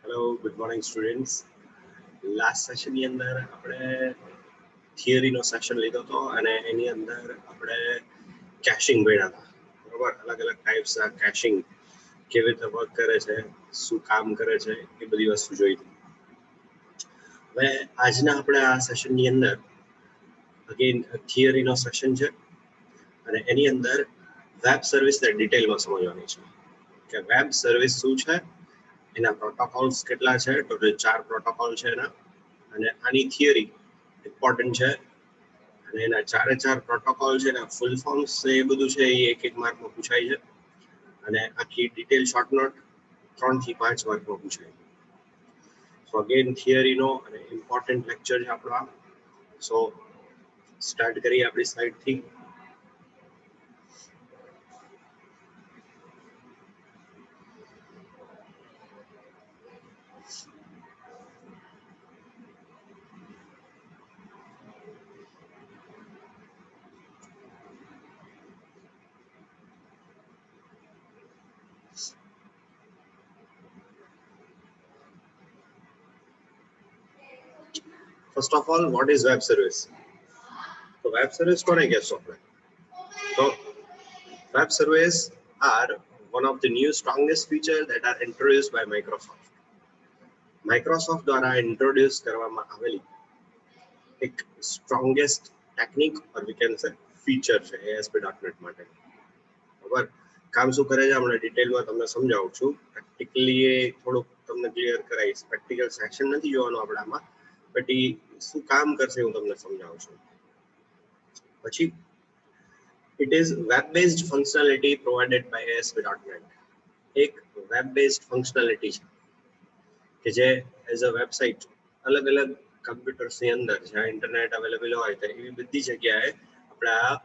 Hello, good morning students. Last સેશનની અંદર આપણે થિયરીનો સેશન લીધો હતો અને એની અંદર આપણે કેશિંગ ભણ્યા હતા. બરોબર, અલગ અલગ ટાઈપ્સના કેશિંગ કેવી રીતે વર્ક કરે છે, શું કામ કરે છે, એ બધી વસ્તુ જોઈ હતી. હવે આજના આપણે આ સેશનની અંદર અગેન થિયરીનો સેશન છે અને એની અંદર વેબ સર્વિસને ડિટેલમાં સમજવાની છે કે વેબ સર્વિસ શું છે, એના પ્રોટોકોલ્સ કેટલા છે. ટોટલ 4 પ્રોટોકોલ છે એના, અને આની થિયરી ઇમ્પોર્ટન્ટ છે. અને એના 4 પ્રોટોકોલ છે એના ફૂલ ફોર્મ્સ એ બધું છે એ એક માર્કમાં પૂછાય છે, અને આખી ડિટેલ શોર્ટ નોટ 3 થી 5 માર્કમાં પૂછાય છે. સો અગેન થિયરીનો અને ઇમ્પોર્ટન્ટ લેક્ચર છે આપણો. સો સ્ટાર્ટ કરીએ આપણી સાઈડથી. First of all, what is web service? So web service કોને કહેશો આપણે? So web service are one of the new strongest features that are introduced by Microsoft. Microsoft દ્વારા ઇન્ટ્રોડ્યુસ કરવામાં આવેલી એક strongest technique or we can say feature છે ASP.NET માટે. બરાબર, કામ શું કરે છે આપણે ડિટેલમાં તમને સમજાવું છું. પ્રેક્ટિકલી એ થોડુંક તમને ક્લિયર કરાવીશ. પ્રેક્ટિકલ સેક્શન નથી જોવાનું આપણે આમાં, બટ એ શું કામ કરશે હું તમને સમજાવું છું. પછી it is web based functionality provided by ASP.NET. એક વેબ બેઝડ ફંક્શનાલિટી છે કે જે એઝ અ વેબસાઇટ અલગ અલગ કમ્પ્યુટર્સની અંદર જ્યાં ઇન્ટરનેટ અવેલેબલ હોય તો એવી બધી જગ્યાએ આપણે આ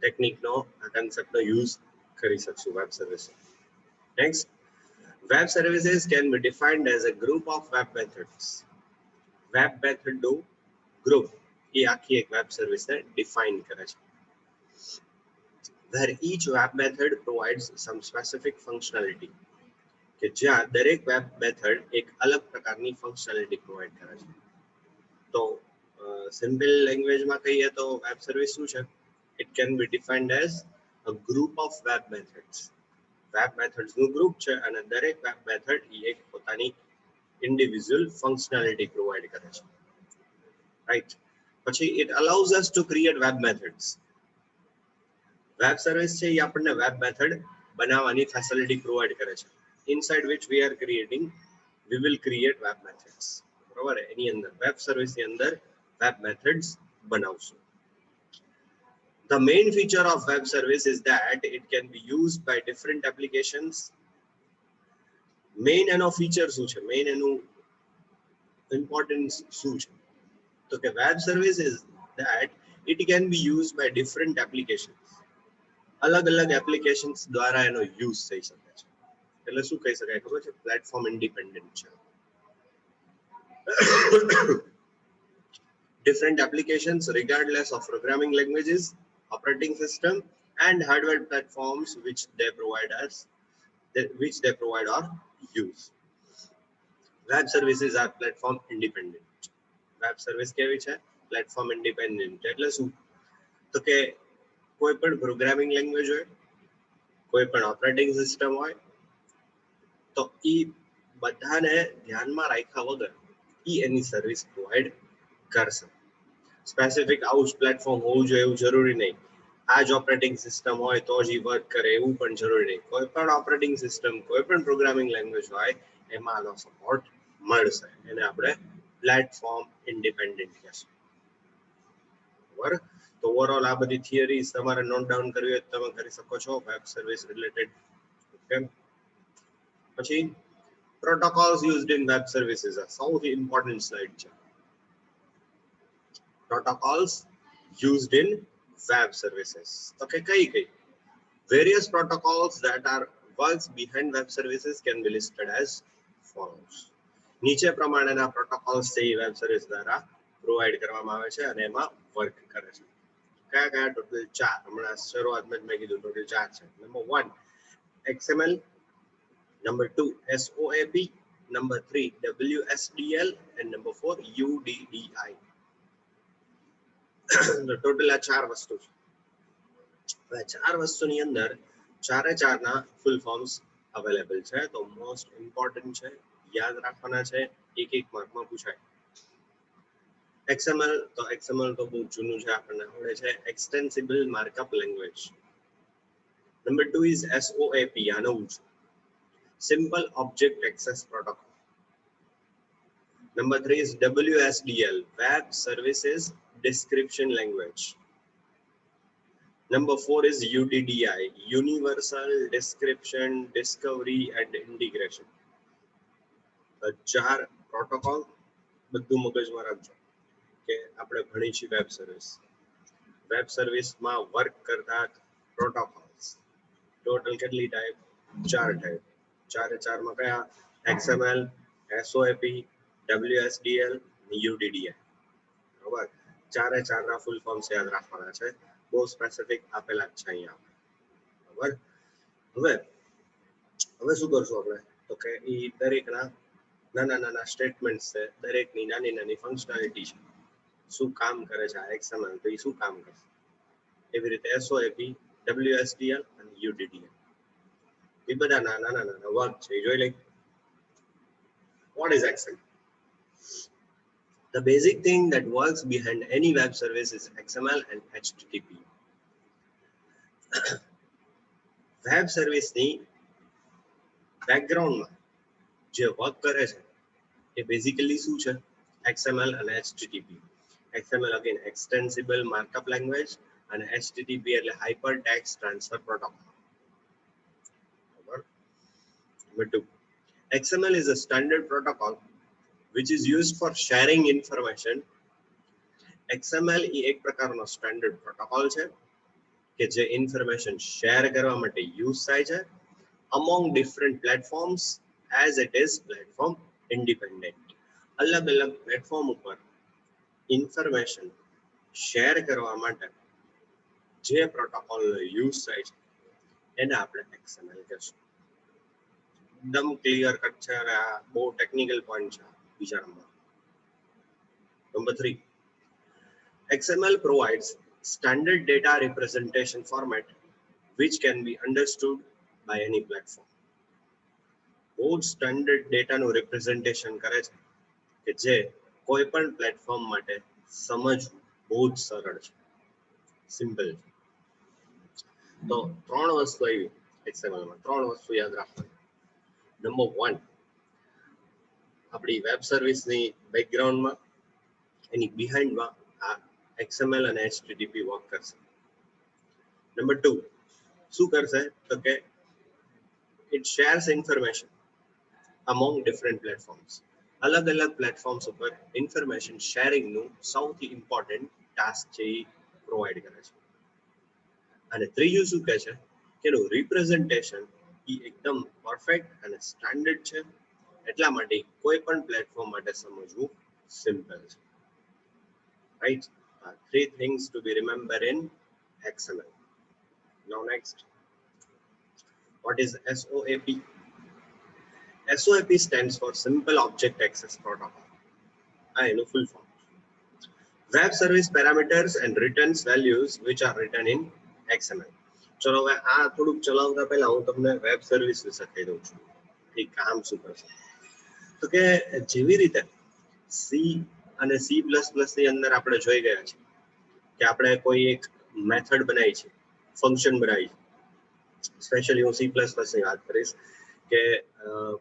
ટેકનિકનો, આ કન્સેપ્ટનો યુઝ કરી શકશું web service. Next, web services can be defined as a group of web methods. Web મેથડનું ગ્રુપ એ આખી એક વેબ સર્વિસને ડિફાઇન કરે છે. where each web method provides some specific functionality. કે જ્યાં દરેક વેબ મેથડ એક અલગ પ્રકારની ફંક્શનાલિટી પ્રોવાઈડ કરે છે. તો સિમ્પલ લેંગ્વેજમાં કહીએ તો વેબ સર્વિસ શું છે? It can be defined as a group of web methods. Web મેથડ્સનું ગ્રુપ છે અને દરેક વેબ મેથડ એ એક પોતાની ઇન્ડિવિજ્યુઅલ ફંક્શનાલિટી પ્રોવાઈડ કરે છે. રાઈટ. પછી it allows us to create web methods. Web service છે એ આપણને વેબ મેથડ બનાવવાની ફેસિલિટી પ્રોવાઈડ કરે છે. inside which we will create web methods. બરોબર, એની અંદર વેબ સર્વિસની અંદર વેબ મેથડ્સ બનાવશું. The main feature of web service is that it can be used by different applications. Main એનો ફીચર શું છે? મેઇન એનું ઇમ્પોર્ટન્સ શું છે? તો કે web service is that it can be used by different applications. અલગ અલગ એપ્લિકેશન્સ દ્વારા એનો યુઝ થઈ શકે છે. એટલે શું કહી શકાય ખબર છે? પ્લેટફોર્મ ઇન્ડિપેન્ડન્ટ છે. Different applications regardless of programming languages, operating system and hardware platforms which they provide or use. Web services are platform independent. Web service કેવી છે? Platform independent. એટલે શું? તો કે કોઈ પણ પ્રોગ્રામિંગ લેંગ્વેજ હોય, કોઈ પણ ઓપરેટિંગ સિસ્ટમ હોય, તો એ બધાને ધ્યાનમાં રાખ્યા વગર એની સર્વિસ પ્રોવાઈડ કરશે. સ્પેસિફિક આવું જ પ્લેટફોર્મ હોવું જોઈએ એવું જરૂરી નહીં. આ જ ઓપરેટિંગ સિસ્ટમ હોય તો જ વર્ક કરે એવું પણ જરૂરી નહીં. કોઈ પણ ઓપરેટિંગ સિસ્ટમ, કોઈ પણ પ્રોગ્રામિંગ લેંગ્વેજ હોય એમાં આનો સપોર્ટ મળશે. એને આપણે પ્લેટફોર્મ ઇન્ડિપેન્ડન્ટ કહેશું. બરાબર, તો ઓવરઓલ આ બધી થિયરીઝ તમારે નોટ ડાઉન કરવી હોય તો તમે કરી શકો છો વેબ સર્વિસ રિલેટેડ. ઓકે, પછી protocols used in web services આ સૌથી ઇમ્પોર્ટન્ટ સ્લાઇડ છે. Protocols used in web services. તો કે કઈ various protocols that are works behind web services can be listed as follows. નીચે પ્રમાણેના પ્રોટોકોલ્સ છે વેબ સર્વિસ દ્વારા પ્રોવાઈડ કરવામાં આવે છે અને એમાં વર્ક કરે છે. કયા કયા? ટોટલ 4. હમણાં શરૂઆતમાં જ મેં કીધું ટોટલ 4 છે. Number 1 XML, number 2 SOAP, Number 3, WSDL, and number 4, UDDI. તો ટોટલ આ 4 વસ્તુ છે. હવે 4 વસ્તુની અંદર ચારે ચારના ફૂલ ફોર્મ્સ અવેલેબલ છે. તો મોસ્ટ ઇમ્પોર્ટન્ટ છે, યાદ રાખવાના છે, એક માર્કમાં પૂછાય. XML તો બહુ જૂનું છે, આપણને આવડે છે. Extensible markup language. Number 2 is SOAP, આ નવું છે. Simple object access protocol. Number 3 is WSDL, Web Services Description Language. Number 4 is UDDI, Universal Description, Discovery and Integration. The 4 protocol બધું મગજમાં રાખજો કે આપણે ભણી છીએ વેબ સર્વિસ. વેબ સર્વિસમાં વર્ક કરતા પ્રોટોકોલ્સ ટોટલ કેટલી ટાઈપ? 4 ટાઈપ. ચારે ચારમાં કયા? XML, SOAP, WSDL, UDDI. બરાબર, ચારે ચારના ફૂલ ફોર્મ્સ યાદ રાખવાના છે. બહુ સ્પેસિફિક આપેલા જ છે અહીંયા. બરાબર, હવે શું કરશું આપણે? તો કે એ દરેકના નાના સ્ટેટમેન્ટ્સ છે, દરેકની નાની ફંક્શનાલિટી છે, શું કામ કરે છે આ XML, તો એ શું કામ કરશે. એવી રીતે SOAP, WSDL અને UDDI એ બધા નાના વર્ક છે, એ જોઈ લઈએ. What is XML? The basic thing that works behind any web service is XML and HTTP. Web સર્વિસની બેકગ્રાઉન્ડમાં જે વર્ક કરે છે એ બેઝિકલી શું છે? XML અને HTTP. XML again extensible markup language અને HTTP એટલે hyper text transfer protocol. Number 2, XML is a standard protocol which is used for sharing information. XML એ એક પ્રકારનો સ્ટાન્ડર્ડ પ્રોટોકોલ છે કે જે ઇન્ફોર્મેશન શેર કરવા માટે યુઝ થાય છે among different platforms as it is platform independent. અલગ પ્લેટફોર્મ ઉપર ઇન્ફોર્મેશન શેર કરવા માટે જે પ્રોટોકોલનો યુઝ થાય છે એને આપણે XML કહીશું. એકદમ ક્લિયર કટ છે અને આ બહુ ટેકનિકલ પોઈન્ટ છે બીજા number. Number 3, XML provides standard data representation format which can be understood by any platform. બહુ સ્ટાન્ડર્ડ ડેટાનું રિપ્રેઝન્ટેશન કરે છે કે જે કોઈ પણ પ્લેટફોર્મ માટે સમજવું બહુ જ સરળ છે, સિમ્પલ છે. તો 3 વસ્તુ આવી XML માં, 3 વસ્તુ યાદ રાખવાની. નંબર 1, આપણી વેબ સર્વિસની બેકગ્રાઉન્ડમાં એની બિહાઇન્ડમાં આ XML અને HTTP વર્ક કરશે. નંબર 2, શું કરશે? તો કે it shares information among different platforms. અલગ પ્લેટફોર્મ્સ ઉપર ઇન્ફોર્મેશન શેરિંગનું સૌથી ઇમ્પોર્ટન્ટ ટાસ્ક છે એ પ્રોવાઈડ કરે છે. અને ત્રીજું શું કહે છે કે એનું રિપ્રેઝન્ટેશન એ એકદમ પરફેક્ટ અને સ્ટાન્ડર્ડ છે, એટલા માટે કોઈ પણ પ્લેટફોર્મ માટે સમજવું સિમ્પલ છે. Right, 3 things to be remembered in XML. Now next, what is SOAP? SOAP stands for Simple Object Access Protocol. એનું full form, Web Service Parameters and Returns Values which are written in XML. ચલો હવે આ થોડુંક ચલાવતા પહેલા હું તમને web service વિશે કહી દઉં છું એ કામ શું કરશે. તો કે જેવી રીતે સી અને C++ ની અંદર આપણે જોઈ ગયા છે કે આપણે કોઈ એક મેથડ બનાવી છે, ફંક્શન બનાવી છે. સ્પેશિયલી હું C++ ની વાત કરીશ કે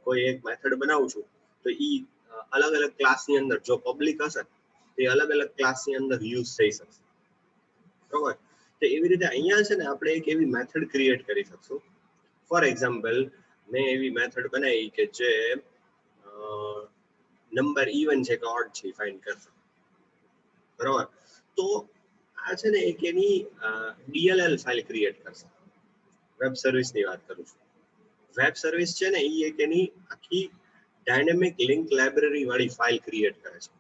કોઈ એક મેથડ બનાવું છું તો એ અલગ ક્લાસની અંદર જો પબ્લિક હશે તો એ અલગ ક્લાસની અંદર યુઝ થઈ શકશે. બરાબર, તો એવી રીતે અહીંયા છે ને આપણે એક એવી મેથડ ક્રિએટ કરી શકશું. ફોર એક્ઝામ્પલ, મેં એવી મેથડ બનાવી કે જે નંબર ઇવન છે કે ઓડ છે ફાઇન્ડ કરશે. બરાબર, તો આ છે ને એક એની DLL ફાઇલ ક્રિએટ કરશે. વેબ સર્વિસની વાત કરું છું. વેબ સર્વિસ છે ને એ એક એની આખી ડાયનેમિક લિંક લાઇબ્રેરી વાળી ફાઇલ ક્રિએટ કરે છે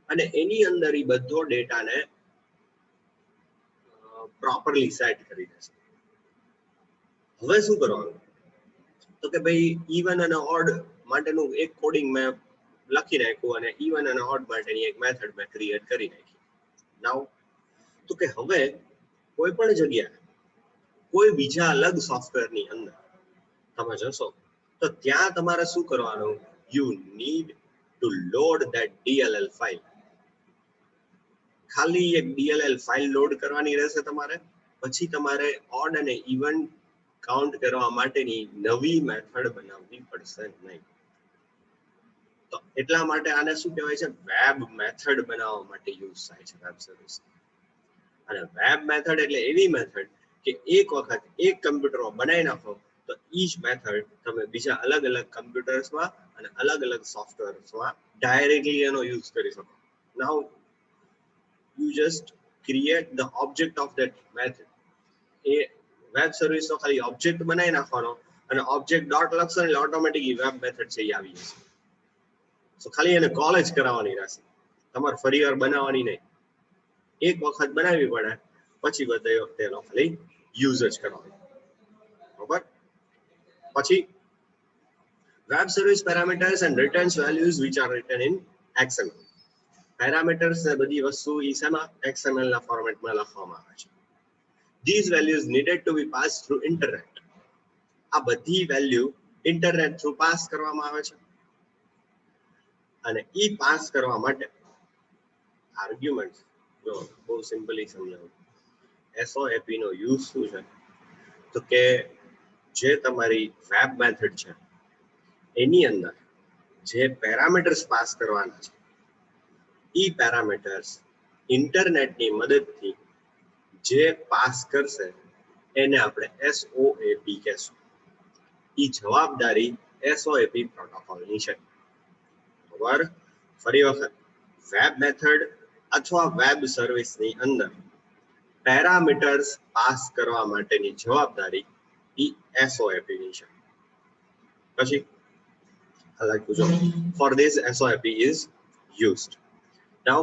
અને એની અંદર એ બધો ડેટાને પ્રોપરલી સેટ કરી દે છે. હવે શું કરવાનું? તો કે ભાઈ ઇવન અને ઓડ માટેનું એક કોડિંગ મેં લખી નાખ્યું અને ઇવન અને ઓડ માટેની એક મેથડ મેં ક્રિએટ કરી નાખી. નાઉ તો કે હવે કોઈ પણ જગ્યાએ કોઈ બીજા અલગ સોફ્ટવેરની અંદર તમે જશો તો ત્યાં તમારે શું કરવાનું? You need to load that DLL file. ખાલી એક DLL ફાઇલ લોડ કરવાની રહેશે તમારે. પછી તમારે ઓડ અને ઇવન કાઉન્ટ કરવા માટેની નવી મેથડ બનાવવી પડશે નહીં. તો એટલા માટે આને શું કહેવાય છે? વેબ મેથડ બનાવવા માટે યુઝ થાય છે વેબ સર્વિસ. અને વેબ મેથડ એટલે એવી મેથડ કે એક વખત એક કમ્પ્યુટરમાં બનાવી નાખો તો ઈ જ મેથડ તમે બીજા અલગ અલગ કમ્પ્યુટર્સમાં અને અલગ અલગ સોફ્ટવેર્સમાં ડાયરેક્ટલી એનો યુઝ કરી શકો. Now you just create the object of that method. એ વેબ સર્વિસ નો ખાલી ઓબ્જેક્ટ બનાવી નાખવાનો અને ઓબ્જેક્ટ ડોટ લખશો એટલે ઓટોમેટિકલી વેબ મેથડ છે એ આવી જશે. તો ખાલી એને કોલ જ કરાવવાની રહેશે, તમારે ફરીવાર બનાવવાની નહીં. એક વખત બનાવવી પડે, પછી બધી વખતે એનો ખાલી યુઝ જ કરવાનો. બરાબર? પછી web service parameters and returns values which are written in XML. Parameters ને બધી વસ્તુ ઈ શેમાં? XML ના ફોર્મેટમાં લખવામાં આવે છે. These values needed to be passed through internet. આ બધી વેલ્યુ ઇન્ટરનેટ થ્રુ પાસ કરવામાં આવે છે. અને ઈ પાસ કરવા માટે આર્ગ્યુમેન્ટ, જો બહુ સિમ્પલી સમજાવું, SOAP નો યુઝ શું છે? તો કે જે તમારી વેબ મેથડ છે એની અંદર જે પેરામીટર્સ પાસ કરવાના છે ઈ પેરામીટર્સ ઇન્ટરનેટની મદદથી જે પાસ કરશે એને આપણે SOAP કહેશું. ઈ જવાબદારી SOAP પ્રોટોકોલની છે. બરાબર? ફરી વખત, વેબ મેથડ અથવા વેબ સર્વિસની અંદર પેરામીટર્સ પાસ કરવા માટેની જવાબદારી ઈ SOAP ની છે. પછી for this SOAP is used. Now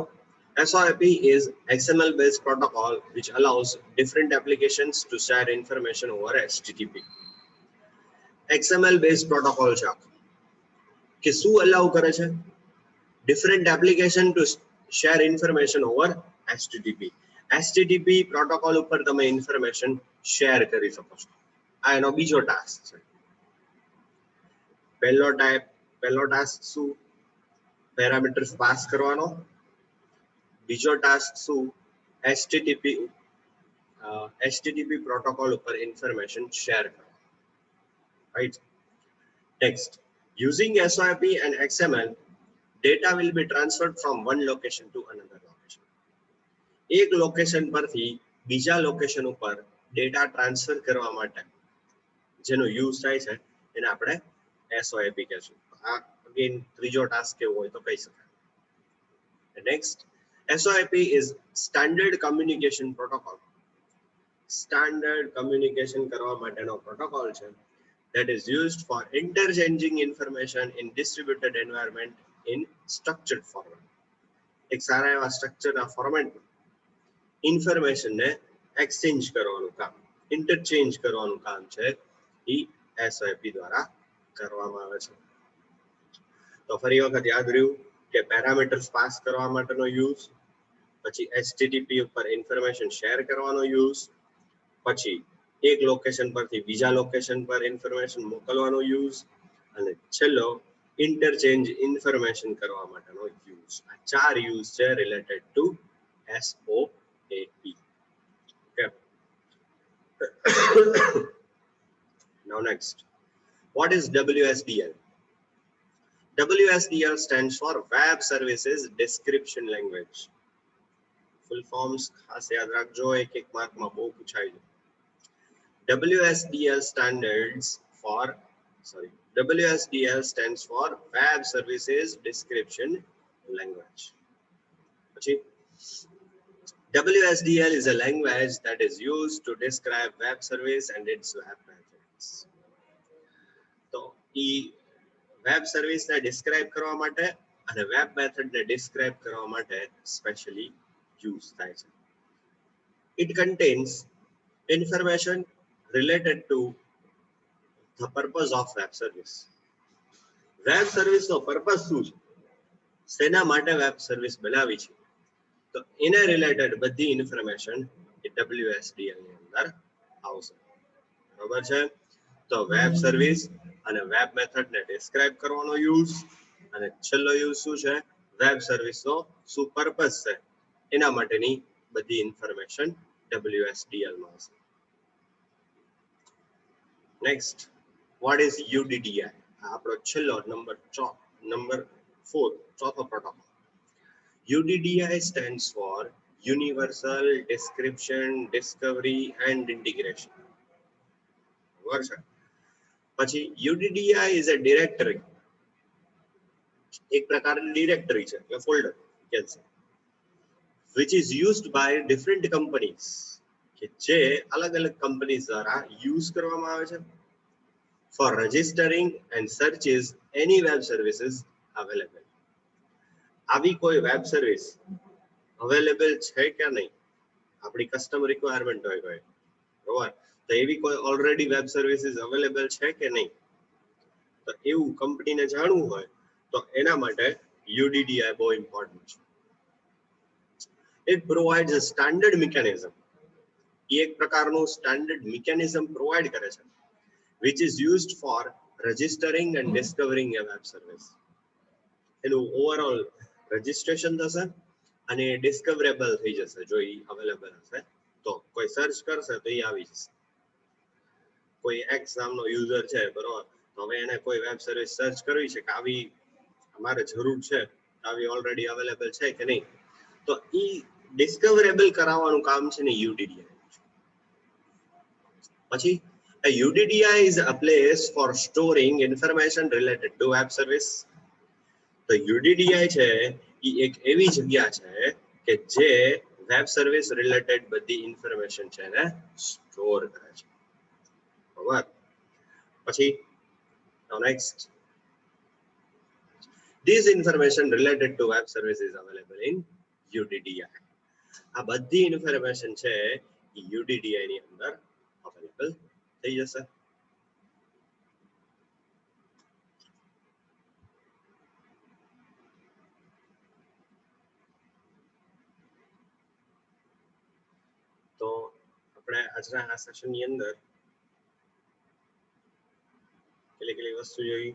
SOAP is XML based protocol which allows different applications to share information over HTTP. XML based protocol છે કે શું અલાઉ કરે છે? different application to share information over HTTP. HTTP protocol ઉપર તમે information share કરી શકો છો. આ એનો બીજો ટાસ્ક છે. પહેલો ટાસ્ક શું? પેરામીટર્સ પાસ કરવાનો. બીજો ટાસ્ક શું? HTTP પ્રોટોકોલ ઉપર ઇન્ફોર્મેશન શેર કરવાનો. Right? Next, using SOAP and XML, data will be transferred from one location to another location. એક લોકેશન પરથી બીજા લોકેશન ઉપર ડેટા ટ્રાન્સફર કરવા માટે જેનો યુઝ થાય છે એને આપણે SOAP કહેશું. આ અગેન ત્રીજો ટાસ્ક કેવો હોય તો કહી શકાય. Next, SOAP is standard communication protocol. Standard communication કરવા માટેનો પ્રોટોકોલ છે that is used for interchanging information in distributed environment in structured format. એક સારા એવા સ્ટ્રક્ચરના ફોર્મેટમાં ઇન્ફોર્મેશનને એક્સચેન્જ કરવાનું કામ, ઇન્ટરચેન્જ કરવાનું કામ છે એ SOAP દ્વારા કરવામાં આવે છે. તો ફરી વખત યાદ રહ્યું કે પેરામીટર્સ પાસ કરવા માટેનો યુઝ, પછી HTTP ઉપર ઇન્ફોર્મેશન શેર કરવાનો યુઝ, પછી એક લોકેશન પરથી બીજા લોકેશન પર ઇન્ફોર્મેશન મોકલવાનો યુઝ, અને છેલ્લો ઇન્ટરચેન્જ ઇન્ફોર્મેશન કરવા માટેનો યુઝ. આ ચાર યુઝ છે related to SOAP. Okay. Now next, what is WSDL? WSDL stands for Web Services Description Language. Full forms ખાસ યાદ રાખજો, એક માર્કમાં બહુ પૂછાય છે. WSDL stands for Web Services Description Language. WSDL is a language that is used to describe web service and its web methods. તો ઈ web સર્વિસને describe કરવા માટે અને વેબ મેથડને ડિસ્ક્રાઇબ કરવા માટે સ્પેશિયલી યુઝ થાય છે. It contains information related to the purpose of web service. Web service નો પર્પસ શું છે, શેના માટે વેબ સર્વિસ બનાવી છે, તો એને રિલેટેડ બધી ઇન્ફોર્મેશન એ WSDL ની અંદર આવશે. બરાબર છે. તો વેબ સર્વિસ અને વેબ મેથડ ને ડિસ્ક્રાઇબ કરવાનો યુઝ, અને છેલ્લો યુઝ શું છે, વેબ સર્વિસ નો શું પર્પસ છે એના માટેની બધી ઇન્ફોર્મેશન WSDL માં હશે. Next, what is UDDI? આપણો છેલ્લો નંબર 4 ચોથો protocol. UDDI stands for Universal Description, Discovery and Integration. બરાબર છે. પછી UDDI is a directory, એક પ્રકારની ડિરેક્ટરી છે કે ફોલ્ડર કે છે, which is used by different companies, કે જે અલગ અલગ કંપનીઝ દ્વારા યુઝ કરવામાં આવે છે for registering and searches any web services available. આવી કોઈ વેબ સર્વિસ અવેલેબલ છે કે નહીં, આપણી કસ્ટમ રિક્વાયરમેન્ટ હોય કોઈ, બરાબર, તો એવી કોઈ ઓલરેડી વેબ સર્વિસીસ અવેલેબલ છે કે નહીં, તો એવું કંપનીને જાણવું હોય તો એના માટે UDDI બહુ ઇમ્પોર્ટન્ટ છે. It provides a standard mechanism, એક પ્રકારનું સ્ટાન્ડર્ડ મિકેનિઝમ પ્રોવાઈડ કરે છે, which is used for registering and discovering a web service. એનું ઓવરઓલ રજિસ્ટ્રેશન થશે અને ડિસ્કવરેબલ થઈ જશે. જો એ અવેલેબલ હશે તો કોઈ સર્ચ કરશે તો એ આવી જશે. કોઈ એક્સ નામનો યુઝર છે, બરોબર, તો હવે એને કોઈ વેબ સર્વિસ સર્ચ કરવી છે કે આવી અમારે જરૂર છે, આવી ઓલરેડી અવેલેબલ છે કે નહીં, તો એ ડિસ્કવરેબલ કરાવવાનું કામ છે ને UDDI. પછી a UDDI is a place for storing information related to web service. તો UDDI છે એ એક એવી જગ્યા છે કે જે વેબ સર્વિસ રિલેટેડ બધી ઇન્ફોર્મેશન છે એને સ્ટોર કરે છે. બરાબર. પછી next, this information related to web service is available in UDDI. આ બધી ઇન્ફોર્મેશન છે એ UDDI ની અંદર અવેલેબલ થઈ જશે. તો આપણે આજના આ સેશનની અંદર કેટલી વસ્તુ જોઈ.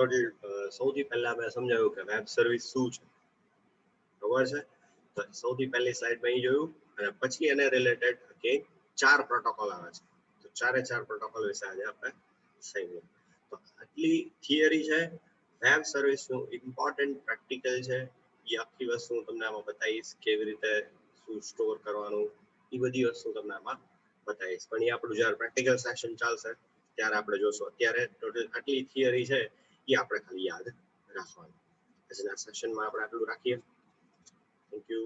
ટોટલ સૌથી પહેલા મેં સમજાવ્યું કે વેબ સર્વિસ શું છે, ખબર છે, તો સૌથી પહેલી સ્લાઇડમાં એ જોયું, અને પછી એને રિલેટેડ કે 4 પ્રોટોકોલ આવે છે, તો ચારે 4 પ્રોટોકોલ વિશે આજે આપણે સમજીએ. તો આટલી થિયરી છે. વેબ સર્વિસનું ઇમ્પોર્ટન્ટ પ્રેક્ટિકલ છે, એ આખી વસ્તુ હું તમને આમાં બતાવીશ, કેવી રીતે શું સ્ટોર કરવાનું, એ બધી વસ્તુ તમને આમાં બતાવીશ. પણ એ આપણું જ્યારે પ્રેક્ટિકલ સેશન ચાલશે ત્યારે આપણે જોશું. અત્યારે ટોટલ આટલી થિયરી છે એ આપણે ખાલી યાદ રાખવાનું. આજના સેશનમાં આપણે આટલું રાખીએ. Thank you.